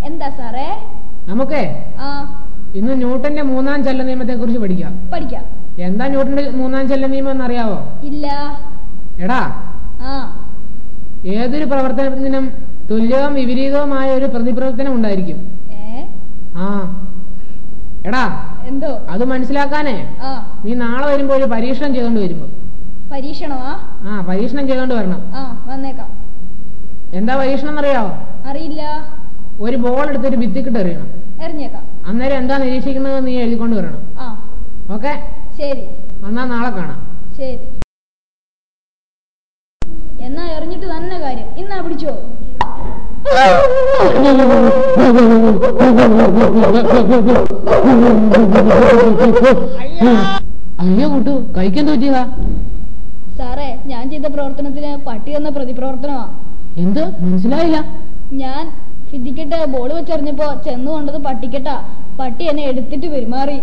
എന്താ സാറേ? നമുക്കേ ഇന്ന് ന്യൂട്ടന്റെ മൂന്നാം ചലന നിയമത്തെ കുറിച്ച് പഠിക്കാം. എന്താ ന്യൂട്ടന്റെ മൂന്നാം ചലന നിയമം എന്ന് അറിയാവോ? ഇല്ല. എടാ, ഏതൊരു പ്രവർത്തനത്തിനും തുല്യവും വിപരീതവുമായ ഒരു പ്രതിപ്രവർത്തനം ഉണ്ടായിരിക്കും. എടാ, എന്തോ അത് മനസ്സിലാക്കാനേ നീ നാളെ വരുമ്പോ ഒരു പരീക്ഷണം ചെയ്തോണ്ട് വരുമ്പോ. പരീക്ഷണമാ? പരീക്ഷണം ചെയ്തോണ്ട് വരണം. വന്നേക്കാം. എന്താ പരീക്ഷണം എന്നറിയാവോ? അറിയില്ല. ഒരു ബോൾ എടുത്തൊരു ഭിത്തിക്കിട്ട് എറിയണം. എറിഞ്ഞേക്കാം. അന്നേരം എന്താ നിരീക്ഷിക്കുന്നത് നീ എഴുതിക്കൊണ്ട് വരണം. ഓക്കെ, ശരി. എന്നാ നാളെ കാണാം. ശരി. എന്നാ എറിഞ്ഞിട്ട് തന്നെ കാര്യം. ഇന്നാ പിടിച്ചോ. അയ്യോ കൂട്ടു, കഴിക്കെന്ത് പറ്റിയതാ? സാറേ, ഞാൻ ചെയ്ത പ്രവർത്തനത്തിന് പട്ടി എന്ന പ്രതിപ്രവർത്തനമാ. എന്ത്? മനസ്സിലായില്ല. ഞാൻ ഭിത്തിക്കിട്ട് ബോൾ വെച്ചെറിഞ്ഞപ്പോ ചെന്നു കൊണ്ടത് പട്ടിക്കെട്ടാ. പട്ടി എന്നെ എടുത്തിട്ട് പെരുമാറി.